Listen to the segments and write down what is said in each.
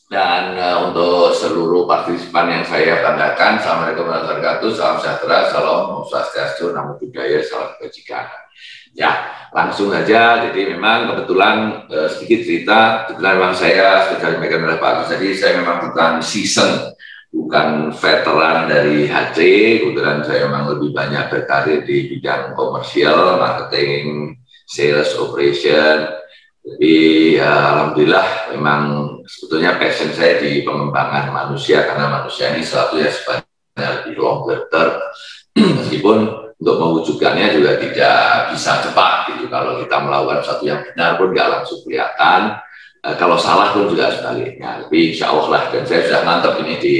Dan untuk seluruh partisipan yang saya banggakan, Assalamualaikum warahmatullahi wabarakatuh, salam sejahtera, salam swastiastu, namo buddhaya, salam kebajikan. Ya, langsung saja. Jadi memang kebetulan sedikit cerita, kebetulan memang saya sudah disampaikan oleh Pak Agus, jadi saya memang bukan season, bukan veteran dari HC, kebetulan saya memang lebih banyak berkarir di bidang komersial, marketing, sales, operation. Jadi alhamdulillah memang sebetulnya passion saya di pengembangan manusia, karena manusia ini sesuatu yang sebenarnya lebih longer term, meskipun untuk mewujudkannya juga tidak bisa cepat gitu. Kalau kita melakukan sesuatu yang benar pun nggak langsung kelihatan, kalau salah pun juga sebaliknya. Tapi insya Allah lah, dan saya sudah mantap ini di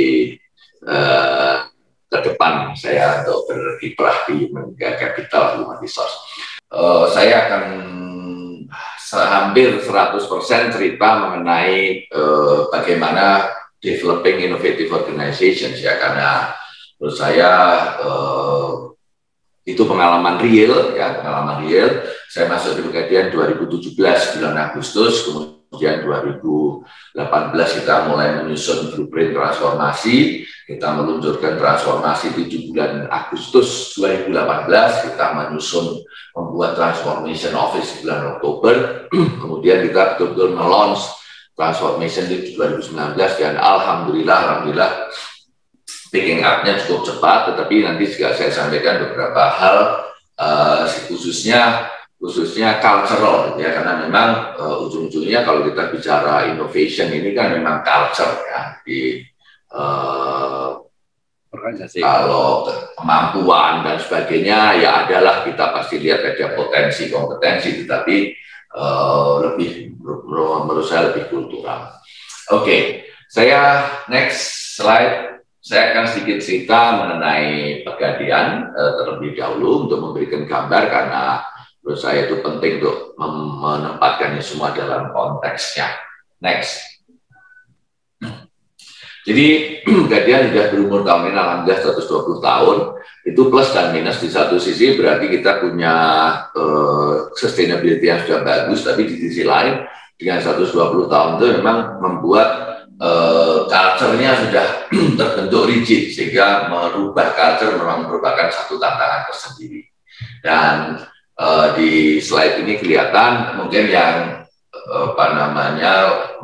ke depan saya untuk berkiprah di Mega Capital Human Resource. Saya akan hampir 100% cerita mengenai bagaimana developing innovative organizations ya, karena menurut saya itu pengalaman real ya, pengalaman real. Saya masuk di Pegadaian 2017 bulan Agustus, kemudian 2018 kita mulai menyusun blueprint transformasi, kita meluncurkan transformasi 7 bulan Agustus 2018, kita menyusun membuat transformation office bulan Oktober, kemudian kita betul-betul melaunch transformation di 2019, dan alhamdulillah picking up-nya cukup cepat, tetapi nanti juga saya sampaikan beberapa hal khususnya cultural ya, karena memang ujung-ujungnya kalau kita bicara innovation ini kan memang culture ya, di kalau kemampuan dan sebagainya ya adalah, kita pasti lihat ada potensi kompetensi, tetapi lebih menurut saya lebih kultural. Oke, saya next slide. Saya akan sedikit cerita mengenai Pegadaian terlebih dahulu untuk memberikan gambar, karena menurut saya itu penting untuk menempatkannya semua dalam konteksnya. Next. Jadi Pegadaian sudah berumur tahun ini alhamdulillah 120 tahun, itu plus dan minus. Di satu sisi berarti kita punya sustainability yang sudah bagus, tapi di sisi lain dengan 120 tahun itu memang membuat culture-nya sudah terbentuk rigid, sehingga merubah culture memang merupakan satu tantangan tersendiri. Dan di slide ini kelihatan mungkin yang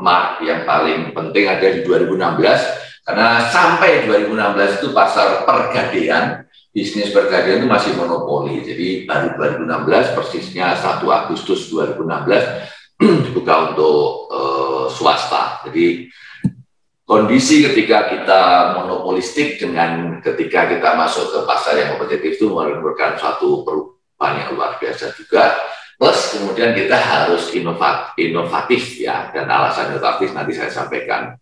mark yang paling penting ada di 2016, karena sampai 2016 itu pasar Pegadaian, bisnis Pegadaian itu masih monopoli. Jadi baru 2016, persisnya 1 Agustus 2016 dibuka untuk swasta. Jadi kondisi ketika kita monopolistik dengan ketika kita masuk ke pasar yang kompetitif itu merupakan suatu perubahan yang luar biasa juga. Plus kemudian kita harus inovatif ya, dan alasan inovatif nanti saya sampaikan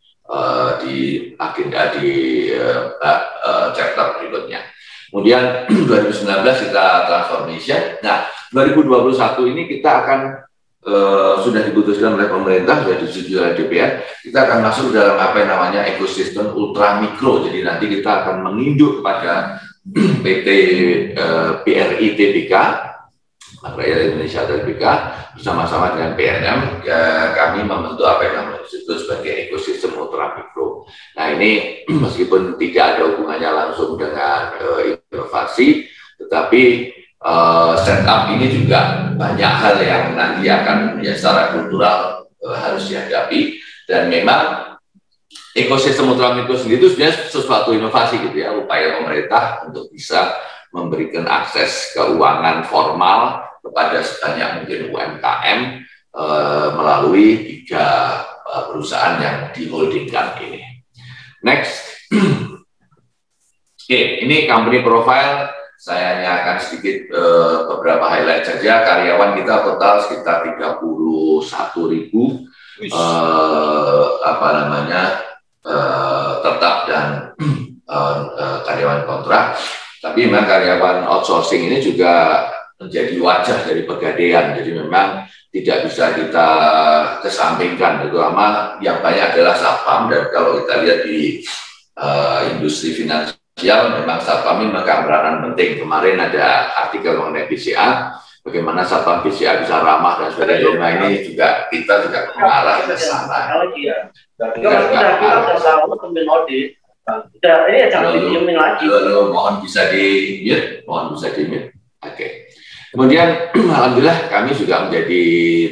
di agenda di chapter berikutnya. Kemudian 2019 kita transformation. Nah, 2021 ini kita akan sudah diputuskan oleh pemerintah, sudah disetujui oleh DPR, kita akan masuk dalam apa yang namanya ekosistem ultra mikro. Jadi nanti kita akan menginduk pada PT BRI Tbk, Rakyat Indonesia Tbk, bersama-sama dengan PNM, kami membentuk apa yang namanya disebut sebagai ekosistem ultra mikro. Nah ini meskipun tidak ada hubungannya langsung dengan inovasi, tetapi setup ini juga banyak hal yang nanti akan ya secara kultural harus dihadapi, dan memang ekosistem ultramikro sendiri itu sebenarnya sesuatu inovasi gitu ya, upaya pemerintah untuk bisa memberikan akses keuangan formal kepada sebanyak mungkin UMKM melalui 3 perusahaan yang diholdingkan ini. Next. Oke, ini company profile. Saya hanya akan sedikit beberapa highlight saja. Karyawan kita total sekitar 31.000 tetap dan karyawan kontrak. Tapi memang karyawan outsourcing ini juga menjadi wajah dari Pegadaian. Jadi memang tidak bisa kita kesampingkan, terutama yang banyak adalah satpam. Dan kalau kita lihat di industri finansial, memang satpam memegang peranan penting. Kemarin ada artikel mengenai BCA, bagaimana Satuan BCA bisa ramah dan sebagainya. Nah, ini juga kita juga mengarah ke sana. Udah, ini jangan didiemin lagi. Mohon bisa di-mute, Oke. Kemudian, alhamdulillah kami juga menjadi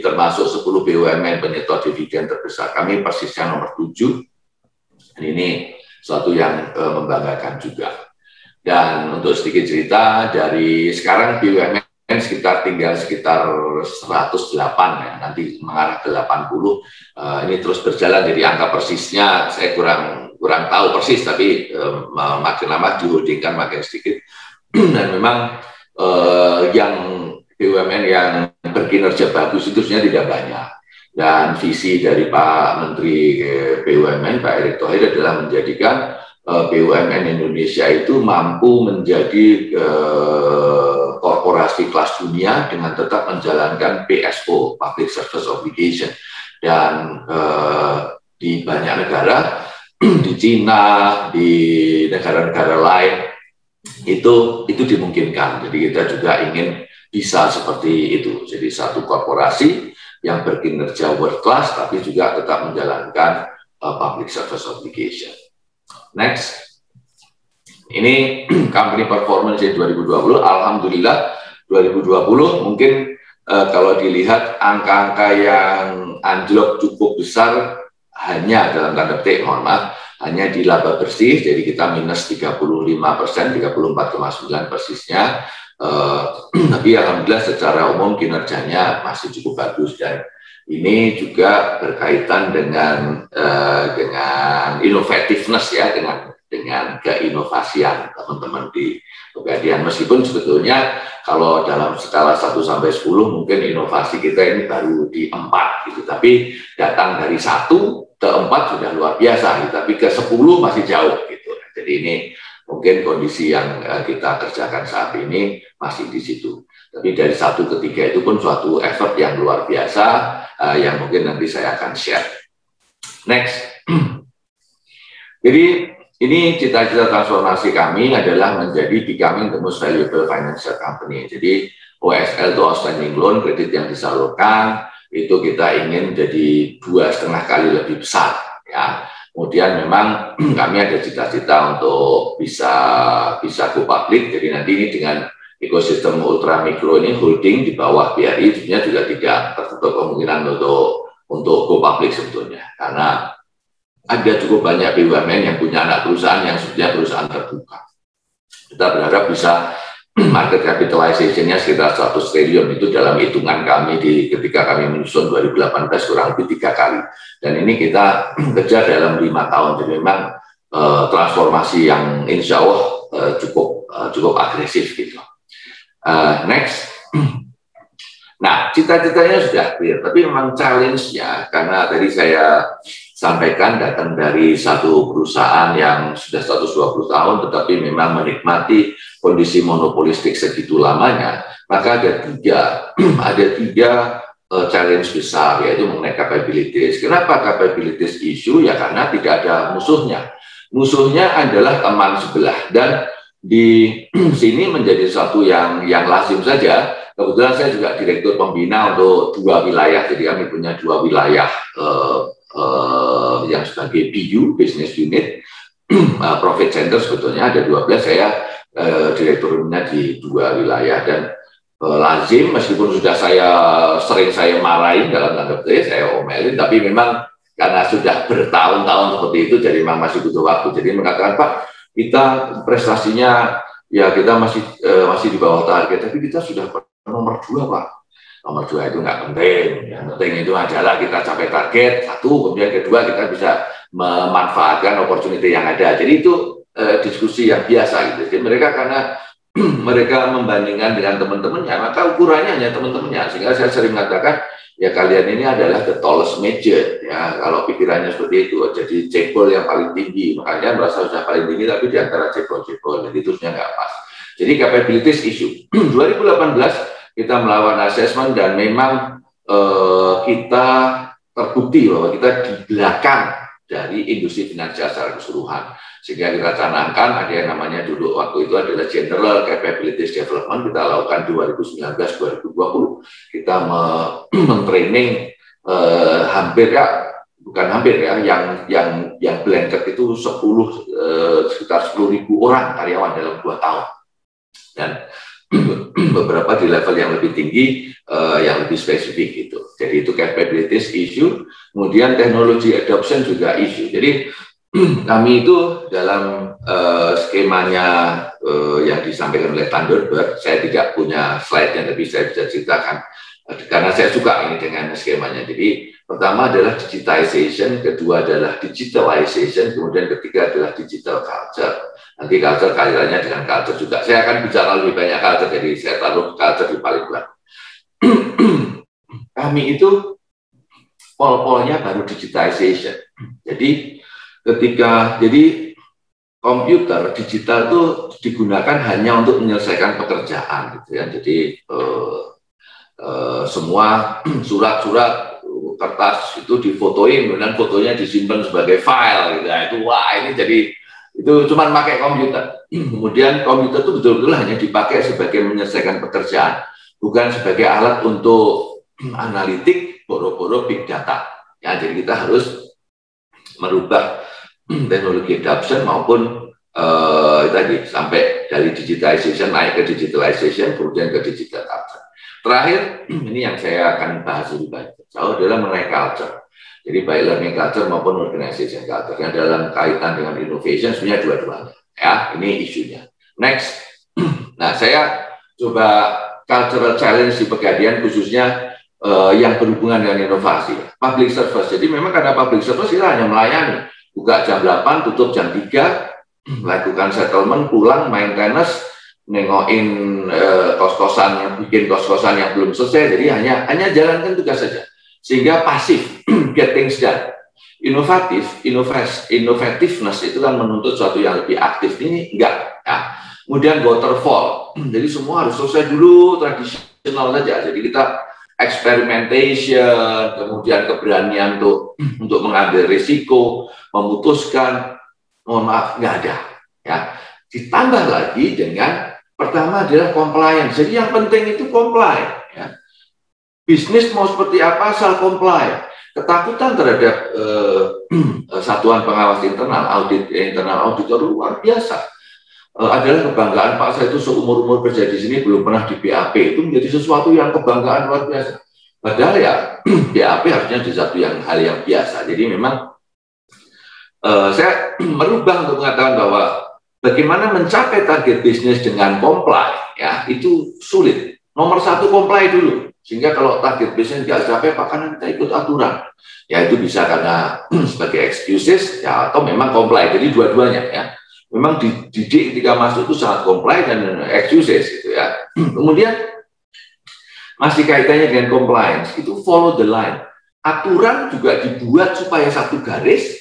termasuk 10 BUMN penyetor dividen terbesar. Kami persisnya nomor 7. Dan ini suatu yang membanggakan juga. Dan untuk sedikit cerita, dari sekarang BUMN tinggal sekitar 108 ya, nanti mengarah ke 80. Ini terus berjalan, jadi angka persisnya saya kurang tahu persis, tapi makin lama diholdingkan makin sedikit. Dan memang yang BUMN yang berkinerja bagus itu sebenarnya tidak banyak. Dan visi dari Pak Menteri BUMN, Pak Erick Thohir, adalah menjadikan BUMN Indonesia itu mampu menjadi korporasi kelas dunia dengan tetap menjalankan PSO, Public Service Obligation. Dan di banyak negara, di Cina, di negara-negara lain, itu dimungkinkan. Jadi kita juga ingin bisa seperti itu. Jadi satu korporasi yang berkinerja world class, tapi juga tetap menjalankan public service obligation. Next, ini company performance di 2020. Alhamdulillah 2020 mungkin kalau dilihat angka-angka yang anjlok cukup besar hanya dalam tanda petik, mohon maaf, hanya di laba bersih, jadi kita minus 35%, 34,9 persisnya. Tapi alhamdulillah secara umum kinerjanya masih cukup bagus, dan ini juga berkaitan dengan innovativeness ya, dengan keinovasian teman-teman di Pegadaian. Meskipun sebetulnya kalau dalam skala 1 sampai 10 mungkin inovasi kita ini baru di 4 gitu, tapi datang dari 1 ke 4 sudah luar biasa gitu, tapi ke 10 masih jauh gitu. Jadi ini mungkin kondisi yang kita kerjakan saat ini masih di situ. Tapi dari 1 ke 3 itu pun suatu effort yang luar biasa yang mungkin nanti saya akan share. Next. Jadi ini cita-cita transformasi kami adalah menjadi becoming the most valuable financial company. Jadi OSL itu outstanding loan, kredit yang disalurkan, itu kita ingin jadi 2,5 kali lebih besar ya. Kemudian memang kami ada cita-cita untuk bisa go public. Jadi nanti ini dengan ekosistem ultra mikro ini holding di bawah BRI sebenarnya juga tidak tertutup kemungkinan untuk go public sebetulnya, karena ada cukup banyak BUMN yang punya anak perusahaan yang sebenarnya perusahaan terbuka. Kita berharap bisa market capitalization-nya sekitar 100 triliun, itu dalam hitungan kami ketika kami menyusun 2018 kurang lebih 3 kali. Dan ini kita kejar dalam 5 tahun, jadi memang transformasi yang insya Allah cukup agresif gitu. Next. Nah, cita-citanya sudah clear, tapi memang challenge-nya, karena tadi saya sampaikan datang dari satu perusahaan yang sudah 120 tahun, tetapi memang menikmati kondisi monopolistik segitu lamanya, maka ada tiga challenge besar, yaitu mengenai capabilities. Kenapa capabilities issue? Ya karena tidak ada musuhnya. Musuhnya adalah teman sebelah, dan di sini menjadi satu yang lazim saja. Kebetulan saya juga direktur pembina untuk 2 wilayah, jadi kami punya 2 wilayah yang sebagai BU, business unit, profit center sebetulnya ada 12, saya direkturnya di 2 wilayah, dan lazim meskipun sudah sering saya marahin dalam tanda petik, saya omelin, tapi memang karena sudah bertahun-tahun seperti itu, jadi memang masih butuh waktu. Jadi mengatakan, Pak, kita prestasinya ya kita masih di bawah target, tapi kita sudah nomor 2, Pak. Nomor 2 itu nggak penting. Yang penting itu adalah kita capai target, 1, kemudian kedua kita bisa memanfaatkan opportunity yang ada. Jadi itu diskusi yang biasa gitu. Jadi mereka karena mereka membandingkan dengan teman-temannya, maka ukurannya hanya teman-temannya. Sehingga saya sering mengatakan, ya kalian ini adalah the tallest midget. Ya, kalau pikirannya seperti itu, jadi cebol yang paling tinggi. Makanya merasa sudah paling tinggi, tapi di antara cebol-cebol. Jadi itu sebenarnya nggak pas. Jadi capabilities issue. 2018 kita melakukan assessment, dan memang kita terbukti bahwa kita di belakang dari industri finansial secara keseluruhan. Sehingga kita canangkan ada yang namanya dulu waktu itu adalah General Capabilities Development, kita lakukan 2019-2020. Kita men-training hampir ya, bukan hampir ya, yang blanket itu sekitar 10.000 orang karyawan dalam 2 tahun. Dan beberapa di level yang lebih tinggi, yang lebih spesifik gitu. Jadi itu capabilities issue, kemudian teknologi adoption juga issue. Jadi kami itu dalam skemanya yang disampaikan oleh Thunderbird, saya tidak punya slide-nya tapi saya bisa ceritakan karena saya suka ini dengan skemanya. Jadi pertama adalah digitization, kedua adalah digitalization, kemudian ketiga adalah digital culture. Nanti culture kaitannya dengan culture juga. Saya akan bicara lebih banyak culture, jadi saya taruh culture di paling belakang. Kami itu pol-polnya baru digitization. Jadi komputer digital itu digunakan hanya untuk menyelesaikan pekerjaan gitu ya. Jadi semua surat-surat kertas itu difotoin, kemudian fotonya disimpan sebagai file gitu. Nah, itu wah ini jadi itu cuma pakai komputer. Kemudian komputer itu betul-betul hanya dipakai sebagai menyelesaikan pekerjaan, bukan sebagai alat untuk analitik, boro-boro big data. Ya, jadi kita harus merubah teknologi adoption maupun tadi sampai dari digitization naik ke digitalization, kemudian ke digital culture. Terakhir, ini yang saya akan bahas lebih banyak, adalah mengenai culture. Jadi baik learning culture maupun organization culture yang dalam kaitan dengan innovation sebenarnya dua-duanya. Ya, ini isunya. Next, nah saya coba cultural challenge di Pegadaian khususnya yang berhubungan dengan inovasi. Public service. Jadi memang karena public service kita hanya melayani, buka jam 8, tutup jam 3, lakukan settlement, pulang, maintenance, nengokin kos-kosan, bikin kos-kosan yang belum selesai. Jadi hanya jalankan tugas saja. Sehingga pasif, get things done. Innovativeness itu kan menuntut sesuatu yang lebih aktif. Ini enggak. Ya. Kemudian waterfall. Jadi semua harus selesai dulu, tradisional saja. Jadi kita experimentation, kemudian keberanian untuk mengambil risiko, memutuskan, mohon maaf, nggak ada. Ya. Ditambah lagi dengan pertama adalah compliance. Jadi yang penting itu comply. Ya. Bisnis mau seperti apa asal comply. Ketakutan terhadap satuan pengawas internal, internal auditor luar biasa. Adalah kebanggaan Pak, saya itu seumur-umur kerja di sini belum pernah di BAP. Itu menjadi sesuatu yang kebanggaan luar biasa. Padahal ya BAP harusnya di satu hal yang biasa. Jadi memang saya merubah untuk mengatakan bahwa bagaimana mencapai target bisnis dengan comply, ya itu sulit. Nomor satu comply dulu. Sehingga kalau target bisnis nggak capai, karena kita ikut aturan. Ya itu bisa karena sebagai excuses, ya atau memang comply. Jadi dua-duanya ya. Memang didik ketika masuk itu sangat comply dan excuses gitu ya. Kemudian masih kaitannya dengan compliance, itu follow the line. Aturan juga dibuat supaya satu garis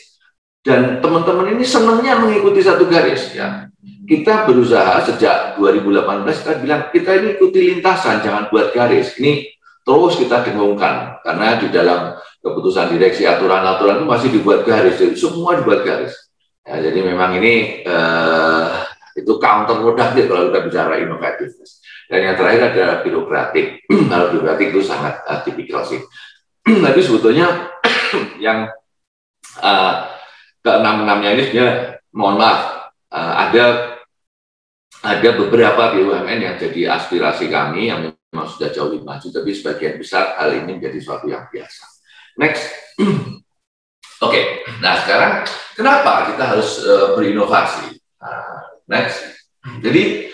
dan teman-teman ini senangnya mengikuti satu garis ya. Kita berusaha sejak 2018 kita bilang kita ini ikuti lintasan, jangan buat garis. Ini terus kita dengungkan karena di dalam keputusan direksi aturan-aturan itu masih dibuat garis, jadi semua dibuat garis. Ya, jadi memang ini itu counterproductive kalau kita bicara innovativeness. Dan yang terakhir adalah birokratik. Kalau birokratik itu sangat tipikal sih. Tapi sebetulnya yang keenam-enamnya ini sebenarnya mohon maaf ada beberapa BUMN yang jadi aspirasi kami yang memang sudah jauh lebih maju, tapi sebagian besar hal ini menjadi sesuatu yang biasa. Next. Oke, nah sekarang kenapa kita harus berinovasi? Next. Jadi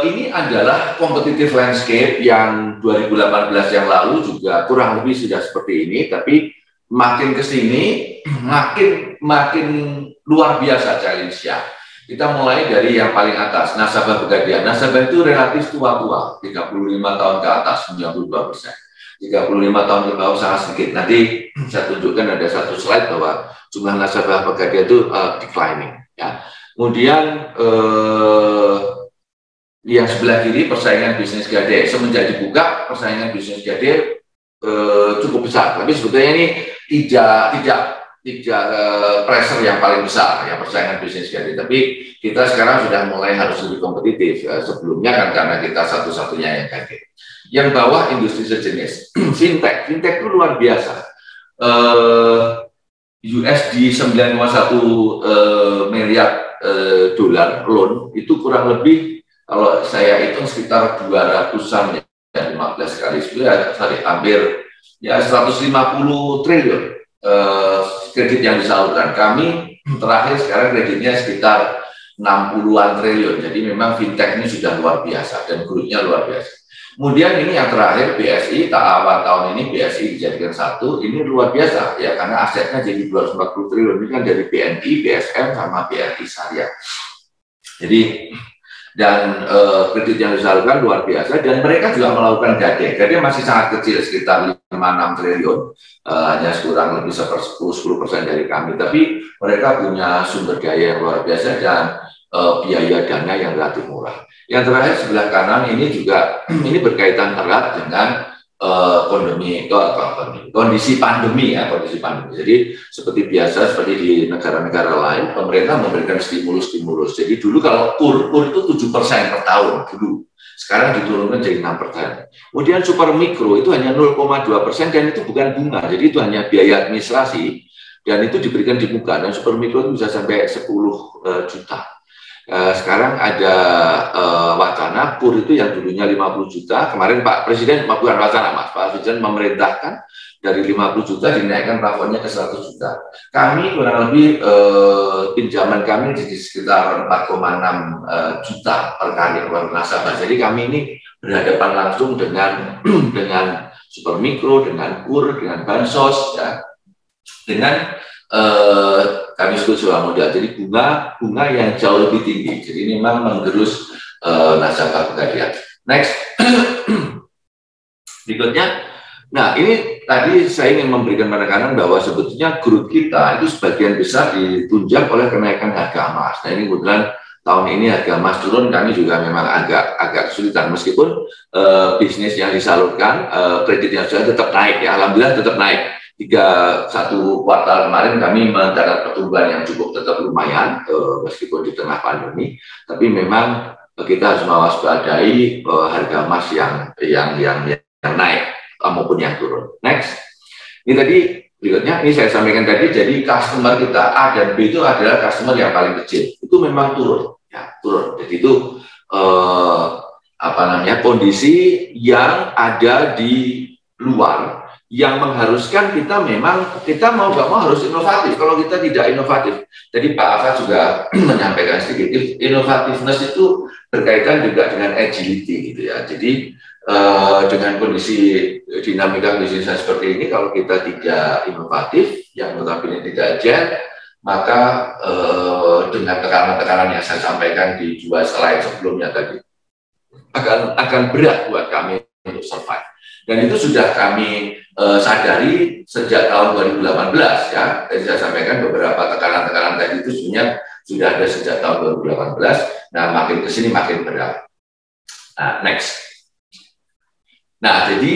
ini adalah competitive landscape yang 2018 yang lalu juga kurang lebih sudah seperti ini, tapi makin ke sini makin luar biasa challenge-nya. Kita mulai dari yang paling atas, nasabah Pegadaian. Nasabah itu relatif tua-tua, 35 tahun ke atas, 92%. 35 tahun ke bawah sangat sedikit. Nanti saya tunjukkan ada satu slide bahwa jumlah nasabah Pegadaian itu declining. Ya. Kemudian yang sebelah kiri persaingan bisnis gade. Semenjak dibuka persaingan bisnis gade cukup besar. Tapi sebetulnya ini tidak pressure yang paling besar, yang persaingan bisnis jadi. Tapi kita sekarang sudah mulai harus lebih kompetitif. Sebelumnya kan karena kita satu-satunya yang kaget. Yang bawah industri sejenis, fintech itu luar biasa. USD 9,1 miliar dolar loan itu kurang lebih kalau saya hitung sekitar 200-an ya, 15 kali ya, hampir ya 150 triliun kredit yang disalurkan. Kami terakhir sekarang kreditnya sekitar 60-an triliun. Jadi memang fintech ini sudah luar biasa dan growth-nya luar biasa. Kemudian ini yang terakhir BSI, awal tahun ini BSI dijadikan satu, ini luar biasa ya karena asetnya jadi 240 triliun, ini kan dari BNI, BSM sama BRI Syariah. Jadi dan kredit yang disalurkan luar biasa dan mereka juga melakukan gade masih sangat kecil sekitar 5-6 triliun, hanya kurang lebih 10% dari kami, tapi mereka punya sumber daya yang luar biasa dan biaya dana yang relatif murah. Yang terakhir sebelah kanan ini juga ini berkaitan erat dengan kondisi pandemi ya, kondisi pandemi. Jadi seperti biasa seperti di negara-negara lain pemerintah memberikan stimulus. Jadi dulu kalau kur itu 7% per tahun dulu. Sekarang diturunkan jadi 6%. Kemudian super mikro itu hanya 0,2% dan itu bukan bunga. Jadi itu hanya biaya administrasi dan itu diberikan di muka dan super mikro itu bisa sampai 10 juta. Sekarang ada wacana kur itu yang dulunya 50 juta, kemarin Pak Presiden, bukan wacana Mas, Pak Presiden memerintahkan dari 50 juta dinaikkan plafonnya ke 100 juta. Kami kurang lebih pinjaman kami di sekitar 4,6 juta per kali per nasabah. Jadi kami ini berhadapan langsung dengan super mikro, dengan kur, dengan bansos, ya, dengan kami sebut sebuah modal, jadi bunga yang jauh lebih tinggi. Jadi ini memang menggerus nasabah Pegadaian. Next, berikutnya. Nah ini tadi saya ingin memberikan penekanan bahwa sebetulnya grup kita itu sebagian besar ditunjang oleh kenaikan harga emas. Nah ini kebetulan tahun ini harga emas turun, kami juga memang agak kesulitan meskipun bisnis yang disalurkan, kredit yang sudah tetap naik ya, alhamdulillah tetap naik. Satu kuartal kemarin kami mencatat pertumbuhan yang cukup tetap lumayan meskipun di tengah pandemi, tapi memang kita harus mewaspadai harga emas yang naik maupun yang turun. Next, ini tadi berikutnya ini saya sampaikan tadi, jadi customer kita A dan B itu adalah customer yang paling kecil, itu memang turun, ya turun. Jadi itu kondisi yang ada di luar yang mengharuskan kita mau nggak mau harus inovatif. Kalau kita tidak inovatif, jadi Pak Afat juga menyampaikan sedikit, inovativeness itu berkaitan juga dengan agility gitu ya. Jadi dengan kondisi dinamika bisnis seperti ini, kalau kita tidak inovatif, yang notabene tidak agile, maka dengan tekanan-tekanan yang saya sampaikan di dua slide sebelumnya tadi, akan berat buat kami untuk survive. Dan itu sudah kami sadari sejak tahun 2018 ya. Tadi saya sampaikan beberapa tekanan-tekanan tadi itu sebenarnya sudah ada sejak tahun 2018. Nah, makin ke sini makin berat. Nah, next. Nah, jadi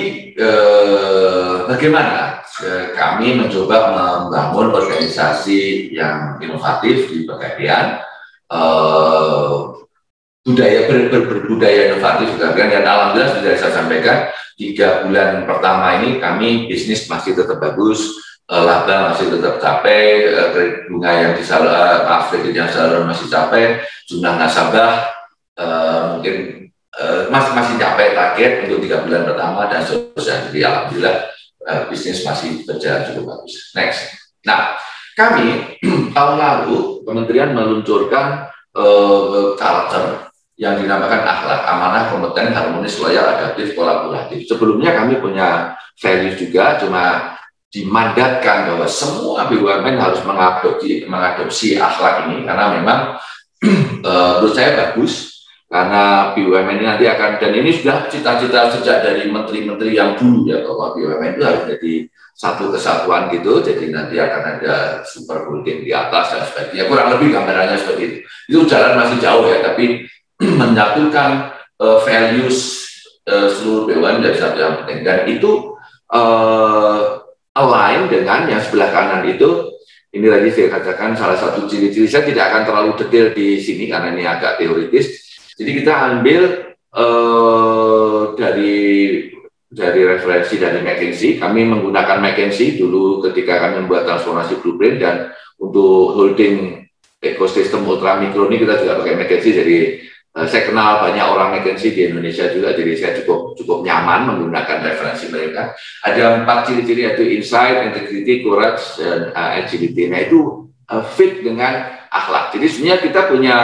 bagaimana kami mencoba membangun organisasi yang inovatif di Pegadaian, berbudaya inovatif juga kan, dan alhamdulillah sudah saya sampaikan 3 bulan pertama ini kami bisnis masih tetap bagus, laba masih tetap capai, bunga yang kredit yang disalurkan masih capai, jumlah nasabah mungkin masih capai target untuk 3 bulan pertama dan seterusnya. Jadi alhamdulillah bisnis masih berjalan cukup bagus. Next. Nah, kami tahun lalu Kementerian meluncurkan karakter yang dinamakan akhlak, amanah, kompeten, harmonis, loyal, adaptif, kolaboratif. Sebelumnya kami punya value juga, cuma dimandatkan bahwa semua BUMN harus mengadopsi akhlak ini, karena memang menurut saya bagus, karena BUMN ini nanti akan, dan ini sudah cita-cita sejak dari menteri-menteri yang dulu ya, bahwa BUMN itu harus jadi satu kesatuan gitu, jadi nanti akan ada super holding di atas dan sebagainya, kurang lebih gambarannya seperti itu. Itu jalan masih jauh ya, tapi menyatukan values seluruh BUMN dari satu yang penting, dan itu align dengan yang sebelah kanan itu ini tadi saya katakan salah satu ciri-ciri, saya tidak akan terlalu detail di sini karena ini agak teoritis. Jadi kita ambil dari referensi dari McKinsey. Kami menggunakan McKinsey dulu ketika kami membuat transformasi blueprint, dan untuk holding ekosistem ultramikro ini kita juga pakai McKinsey. Jadi saya kenal banyak orang McKinsey di Indonesia juga, jadi saya cukup nyaman menggunakan referensi mereka. Ada 4 ciri-ciri, yaitu insight, integrity, courage, dan agility. Nah itu fit dengan akhlak. Jadi sebenarnya kita punya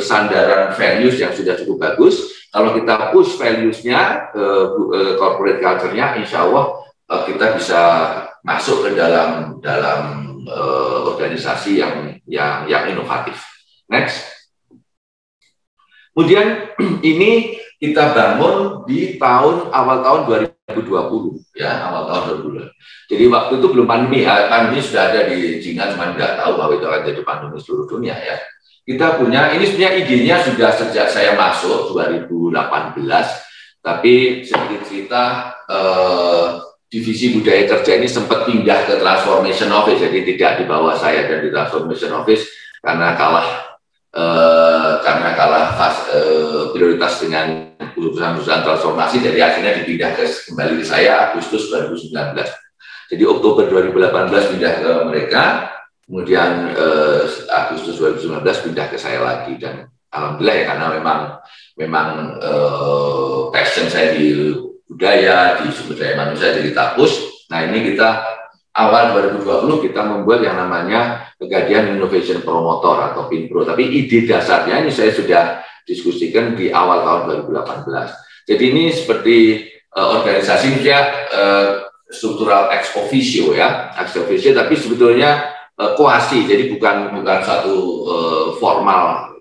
sandaran values yang sudah cukup bagus. Kalau kita push values-nya, corporate culture-nya, insya Allah kita bisa masuk ke dalam organisasi yang inovatif. Next. Kemudian ini kita bangun di awal tahun 2020, ya, awal tahun 2020. Jadi waktu itu belum pandemi, pandemi sudah ada di China, cuma nggak tahu bahwa itu akan jadi pandemi seluruh dunia, ya. Kita punya, ini sebenarnya idenya sudah sejak saya masuk 2018, tapi sedikit cerita, divisi budaya kerja ini sempat pindah ke Transformation Office, jadi tidak di bawah saya dan di Transformation Office karena kalah prioritas dengan perusahaan-perusahaan transformasi, jadi akhirnya dipindah kembali ke saya Agustus 2019. Jadi Oktober 2018 pindah ke mereka, kemudian Agustus 2019 pindah ke saya lagi, dan alhamdulillah ya, karena memang passion saya di budaya, di sumber daya manusia, jadi Tapus. Nah ini kita awal 2020 kita membuat yang namanya Pegadaian Innovation Promotor atau PINPRO. Tapi ide dasarnya ini saya sudah diskusikan di awal tahun 2018. Jadi ini seperti organisasi ya, struktural ex officio, ya, ex officio, tapi sebetulnya koasi. Jadi bukan satu formal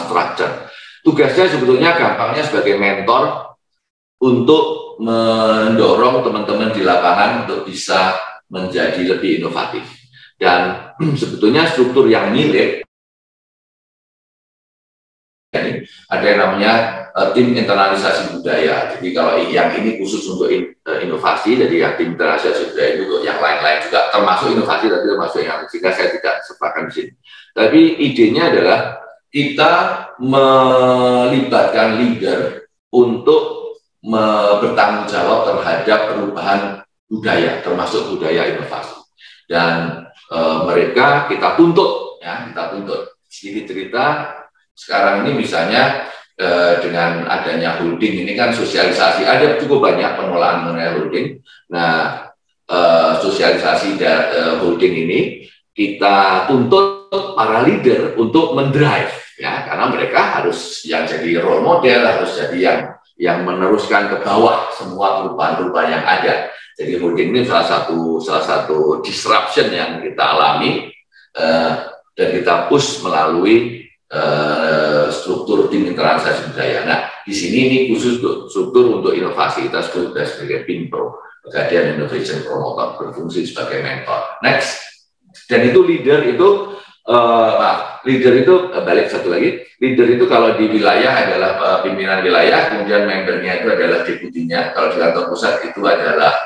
structure. Tugasnya sebetulnya gampangnya sebagai mentor untuk mendorong teman-teman di lapangan untuk bisa menjadi lebih inovatif. Dan sebetulnya struktur yang mirip, ada yang namanya tim internalisasi budaya. Jadi kalau yang ini khusus untuk inovasi, jadi yang tim internalisasi budaya itu untuk yang lain-lain juga termasuk inovasi, tapi termasuk yang sehingga saya tidak sepakan di sini. Tapi idenya adalah kita melibatkan leader untuk bertanggung jawab terhadap perubahan budaya, termasuk budaya inovasi. Dan mereka kita tuntut, ya, kita tuntut. Sedikit cerita, sekarang ini misalnya dengan adanya holding ini kan sosialisasi, ada cukup banyak penolakan mengenai holding. Nah, sosialisasi holding ini kita tuntut para leader untuk mendrive, ya, karena mereka harus yang jadi role model, harus jadi yang meneruskan ke bawah semua perubahan-perubahan yang ada. Jadi holding ini salah satu disruption yang kita alami dan kita push melalui struktur tim internalisasi budaya. Nah, di sini ini khusus struktur untuk inovasi, kita sebut sebagai PINPRO, Pegadaian Innovation Promoter, berfungsi sebagai mentor. Next, dan itu leader itu balik satu lagi, leader itu kalau di wilayah adalah pimpinan wilayah, kemudian membernya itu adalah deputinya. Kalau di kantor pusat itu adalah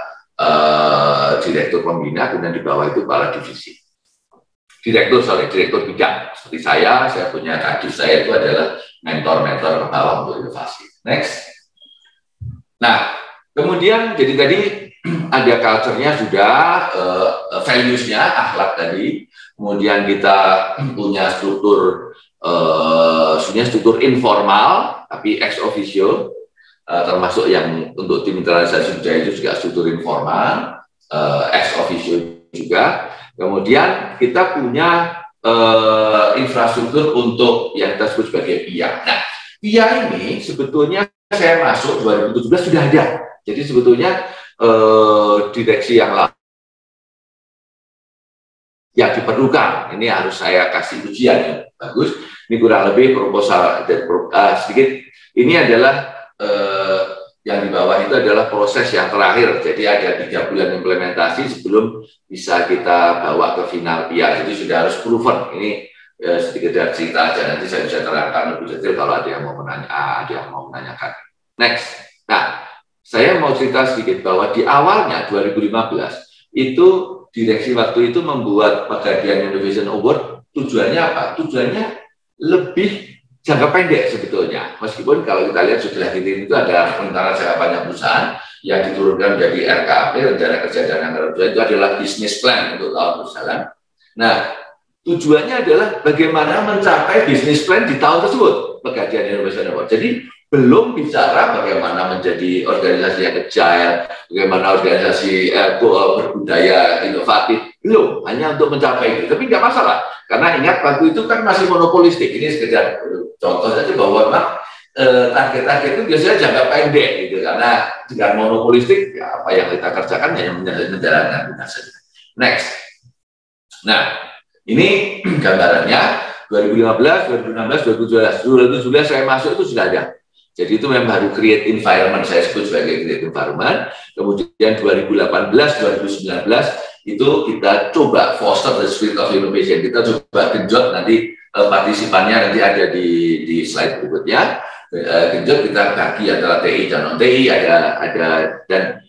direktur pembina, kemudian di bawah itu kepala divisi. Direktur bidang. Seperti saya punya kadif, saya itu adalah mentor-mentor ke bawah untuk inovasi. Next. Nah, kemudian jadi tadi ada culture-nya sudah, values-nya, akhlak tadi. Kemudian kita punya struktur informal, tapi ex officio, termasuk yang untuk tim internalisasi budaya itu juga struktur informal, ex officio juga. Kemudian kita punya infrastruktur untuk yang kita sebut sebagai PIA. Nah, PIA ini sebetulnya saya masuk 2017 sudah ada. Jadi sebetulnya direksi yang lain yang diperlukan, ini harus saya kasih ujian yang bagus. Ini kurang lebih proposal sedikit. Ini adalah yang di bawah itu adalah proses yang terakhir. Jadi ada 3 bulan implementasi sebelum bisa kita bawa ke final PIA. Jadi sudah harus proven. Ini sedikit dari cerita aja. Nanti saya bisa terangkan lebih detail kalau ada yang mau menanyakan. Next. Nah, saya mau cerita sedikit bahwa di awalnya 2015 itu direksi waktu itu membuat Pegadaian Innovation Award, tujuannya apa? Tujuannya lebih jangka pendek sebetulnya. Meskipun kalau kita lihat sudah ini itu ada rencana jangka panjang perusahaan yang diturunkan menjadi RKAP, rencana kerja dan anggaran perusahaan, itu adalah business plan untuk tahun berjalan. Nah, tujuannya adalah bagaimana mencapai business plan di tahun tersebut, Pegadaian Innovation Award. Jadi belum bicara bagaimana menjadi organisasi yang agile, bagaimana organisasi berbudaya inovatif, belum, hanya untuk mencapai itu. Tapi nggak masalah, karena ingat waktu itu kan masih monopolistik. Ini sekedar contoh saja bahwa memang target-target itu biasanya jangka pendek gitu, karena dengan monopolistik ya, apa yang kita kerjakan hanya menjalankan tugas saja. Next. Nah, ini gambarannya 2015, 2016, 2017 saya masuk itu sudah ada. Jadi itu memang baru create environment, saya sebut sebagai create environment. Kemudian 2018, 2019 itu kita coba foster the spirit of innovation. Kita coba genjot, nanti partisipannya nanti ada di slide berikutnya. Genjot kita bagi antara TI dan non TI, ada dan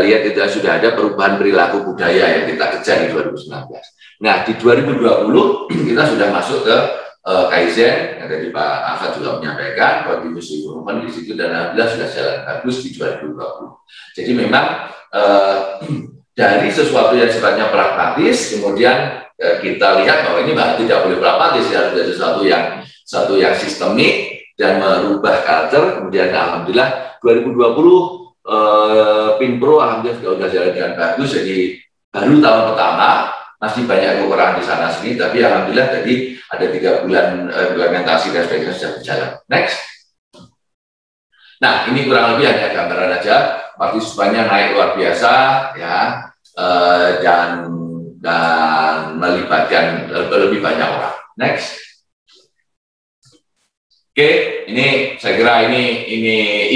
lihat itu sudah ada perubahan perilaku budaya yang kita kejar di 2019. Nah di 2020 kita sudah masuk ke Kaizen, yang tadi Pak Afat juga menyampaikan, continuous improvement di situ, dan alhamdulillah sudah jalan bagus di 2020. Jadi memang dari sesuatu yang sifatnya pragmatis, kemudian kita lihat bahwa ini tidak boleh pragmatis, harus ada sesuatu yang sistemik dan merubah culture. Kemudian alhamdulillah 2020 Pinpro alhamdulillah sudah jalan dengan bagus. Jadi baru tahun pertama, masih banyak kekurangan di sana sini, tapi alhamdulillah tadi ada 3 bulan implementasi dan sebagainya sudah berjalan. Next. Nah, ini kurang lebih hanya gambaran aja. Partisipannya naik luar biasa, ya, dan melibatkan lebih banyak orang. Next. Oke, ini saya kira ini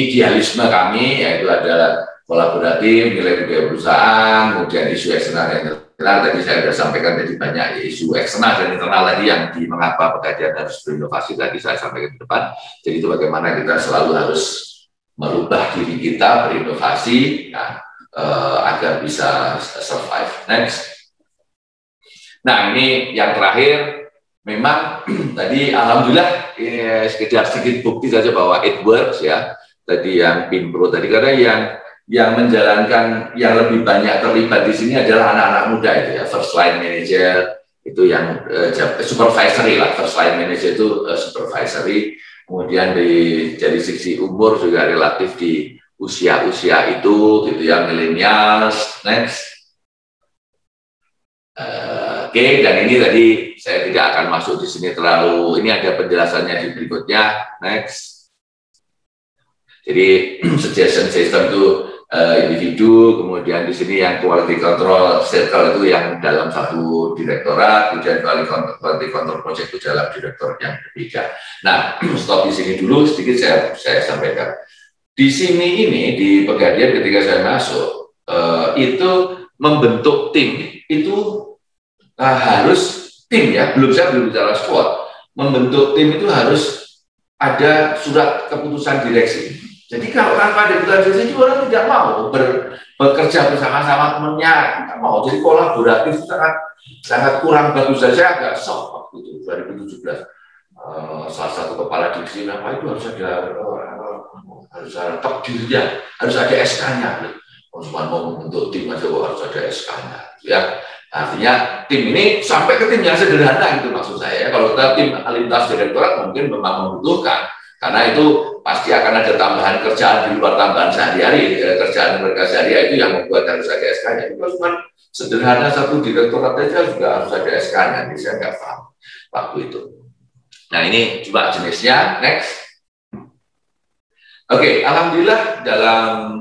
idealisme kami, yaitu adalah kolaboratif, nilai budaya perusahaan, kemudian isu eksternal dan internal. Tadi saya sudah sampaikan tadi banyak isu eksternal dan internal tadi yang di mengapa Pegadaian harus berinovasi tadi saya sampaikan ke depan. Jadi itu bagaimana kita selalu harus merubah diri kita, berinovasi, ya, agar bisa survive. Next. Nah ini yang terakhir, memang tadi alhamdulillah sekedar sedikit bukti saja bahwa it works ya. Tadi yang Pinpro tadi, karena yang menjalankan, yang lebih banyak terlibat di sini adalah anak-anak muda itu ya, first line manager itu yang supervisory lah, first line manager itu supervisory. Kemudian dari sisi umur juga relatif di usia-usia itu gitu ya, millennials. Next. Oke, dan ini tadi saya tidak akan masuk di sini terlalu, ini ada penjelasannya di berikutnya. Next. Jadi suggestion system itu individu, kemudian di sini yang quality control circle itu yang dalam satu direktorat, kemudian quality control project itu dalam direktorat yang berbeda. Nah, stop di sini dulu sedikit saya sampaikan. Di sini ini di Pegadaian ketika saya masuk itu membentuk tim itu harus tim ya, saya belum bicara squad. Membentuk tim itu harus ada surat keputusan direksi. Jadi kalau tanpa ada keputusan direksi itu orang tidak mau bekerja bersama-sama temannya, tidak mau. Jadi kolaboratif itu sangat kurang bagus. Saya agak shock waktu itu 2017. Salah satu kepala divisi apa itu harus ada takdirnya, harus ada SK-nya. Cuma mau membentuk tim aja harus ada SK-nya. Ya. Artinya tim ini sampai ke tim yang sederhana gitu maksud saya. Kalau kita tim lintas direktorat mungkin memang membutuhkan, karena itu pasti akan ada tambahan kerjaan di luar tambahan sehari-hari, kerjaan mereka sehari-hari itu yang membuat harus ada SK-nya. Itu cuma sederhana satu direktorat saja juga harus ada SK-nya, jadi saya nggak paham waktu itu. Nah ini coba jenisnya. Next. Oke, alhamdulillah dalam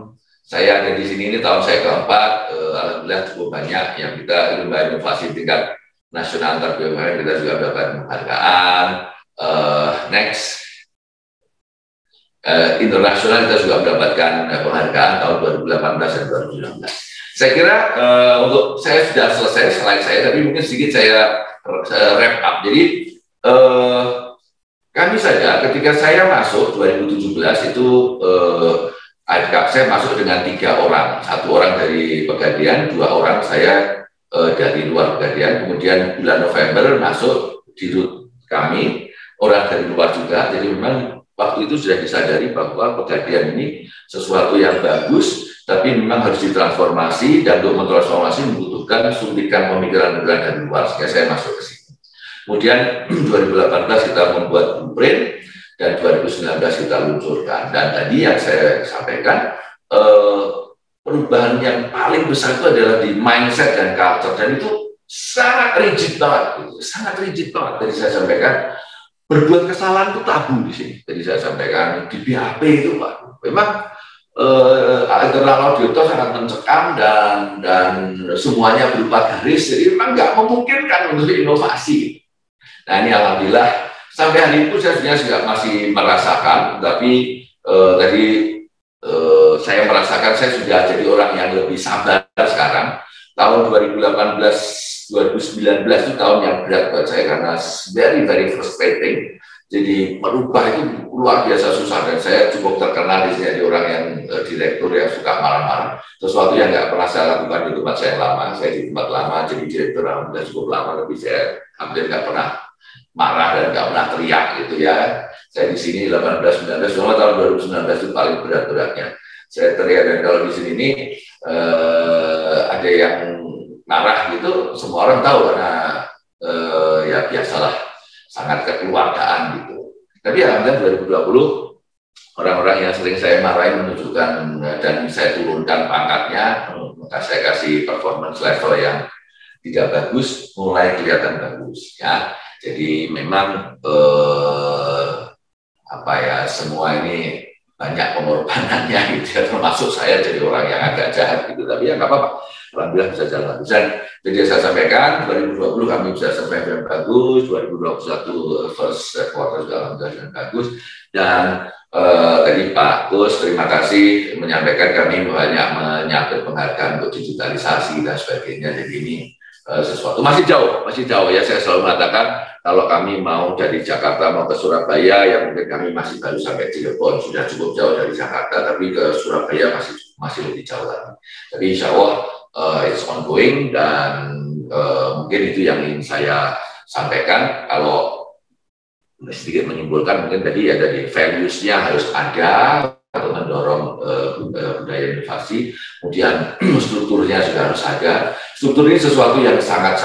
saya ada di sini, ini tahun saya keempat, alhamdulillah cukup banyak yang kita lomba inovasi tingkat nasional antar BUMN, kita juga dapat penghargaan. Next. Internasional kita juga mendapatkan penghargaan tahun 2018 dan 2019. Saya kira untuk saya sudah selesai slide saya, tapi mungkin sedikit saya wrap up. Jadi kami saja ketika saya masuk 2017 itu saya masuk dengan 3 orang, 1 orang dari Pegadaian, 2 orang saya dari luar Pegadaian. Kemudian bulan November masuk di root kami orang dari luar juga. Jadi memang waktu itu sudah disadari bahwa Pegadaian ini sesuatu yang bagus, tapi memang harus ditransformasi, dan untuk mentransformasi membutuhkan suntikan pemikiran-pemikiran dari luar, sehingga saya masuk ke sini. Kemudian 2018 kita membuat blueprint, dan 2019 kita luncurkan. Dan tadi yang saya sampaikan, perubahan yang paling besar itu adalah di mindset dan culture, dan itu sangat rigid banget, sangat rigid banget. Tadi saya sampaikan, berbuat kesalahan itu tabu di sini. Tadi saya sampaikan di BAP itu Pak, memang internal auditor sangat mencekam dan semuanya berupa garis, jadi memang nggak memungkinkan untuk inovasi. Nah ini alhamdulillah sampai hari itu saya sebenarnya juga masih merasakan, tapi tadi saya merasakan saya sudah jadi orang yang lebih sabar sekarang. Tahun 2018-2019 itu tahun yang berat buat saya karena very frustrating. Jadi merubah itu luar biasa susah, dan saya cukup terkenal di sini jadi orang yang direktur yang suka marah-marah. Sesuatu yang nggak pernah saya lakukan di tempat saya lama. Saya di tempat lama jadi direktur sudah cukup lama, tapi saya hampir nggak pernah marah dan nggak pernah teriak gitu ya. Saya di sini 18-19, cuma tahun 2019 itu paling berat-beratnya. Saya teriak, dan kalau di sini ini ada yang marah gitu, semua orang tahu karena ya biasalah, sangat kekeluargaan gitu. Tapi alhamdulillah 2020 orang-orang yang sering saya marahin menunjukkan dan saya turunkan pangkatnya, maka saya kasih performance level yang tidak bagus mulai kelihatan bagus ya. Jadi memang apa ya, semua ini banyak pengorbanannya gitu ya, termasuk saya jadi orang yang agak jahat gitu, tapi ya nggak apa-apa, alhamdulillah bisa jalan. Dan jadi saya sampaikan 2020 kami bisa sampai yang bagus, 2021 first quarter juga alhamdulillah bagus, dan tadi Pak Gus terima kasih menyampaikan kami banyak menyangkut penghargaan untuk digitalisasi dan sebagainya. Jadi ini sesuatu masih jauh ya. Saya selalu mengatakan kalau kami mau dari Jakarta mau ke Surabaya, ya mungkin kami masih baru sampai Cirebon, sudah cukup jauh dari Jakarta, tapi ke Surabaya masih lebih jauh lagi. Tapi insya Allah it's ongoing, dan mungkin itu yang ingin saya sampaikan. Kalau sedikit menyimpulkan, mungkin tadi ya dari values-nya harus ada untuk mendorong budaya inovasi, kemudian strukturnya juga harus ada. Struktur ini sesuatu yang sangat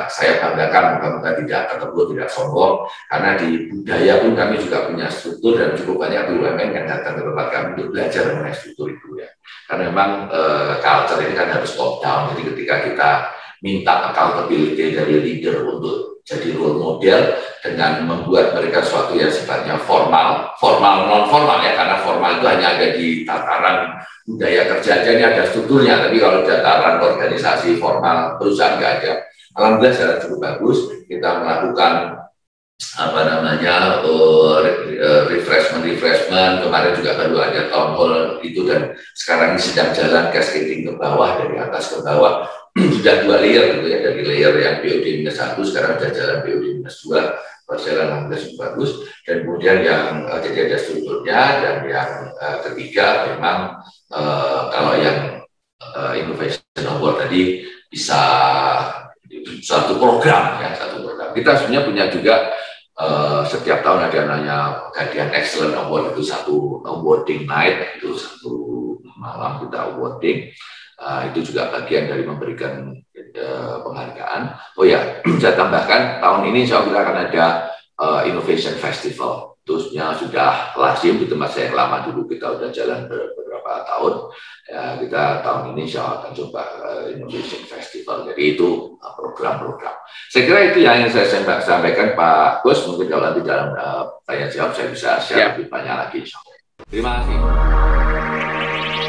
saya banggakan, moga-moga tidak tertentu, tidak sombong, karena di budaya pun kami juga punya struktur, dan cukup banyak BUMN yang datang ke tempat kami untuk belajar mengenai struktur itu ya. Karena memang culture ini kan harus top down, jadi ketika kita minta accountability dari leader untuk jadi role model dengan membuat mereka sesuatu yang sifatnya formal non formal ya, karena formal itu hanya ada di tataran budaya kerja aja, ini ada strukturnya, tapi kalau tataran organisasi formal perusahaan nggak ada. Alhamdulillah secara cukup bagus, kita melakukan apa namanya refreshment, kemarin juga baru ada town hall itu, dan sekarang ini sedang jalan cascading ke bawah, dari atas ke bawah. Sudah 2 layer gitu ya, dari layer yang BOD-1 sekarang sudah jalan BOD-2, perjalanan alhamdulillah cukup bagus. Dan kemudian yang jadi ada strukturnya, dan yang ketiga memang kalau yang Innovation Award tadi bisa satu program ya, satu program. Kita sebenarnya punya juga setiap tahun ada namanya Pegadaian Excellent Award, itu satu awarding night, itu satu malam kita awarding. Itu juga bagian dari memberikan penghargaan. Oh ya, saya tambahkan tahun ini insya Allah kita akan ada Innovation Festival. Terusnya sudah lazim di tempat saya yang lama dulu, kita sudah jalan beberapa tahun. Ya, kita tahun ini insya Allah akan coba Innovation Festival. Jadi itu program-program. Saya kira itu yang ingin saya sampaikan Pak Gus. Mungkin kalau nanti dalam tanya jawab saya bisa share lebih banyak lagi. Terima kasih.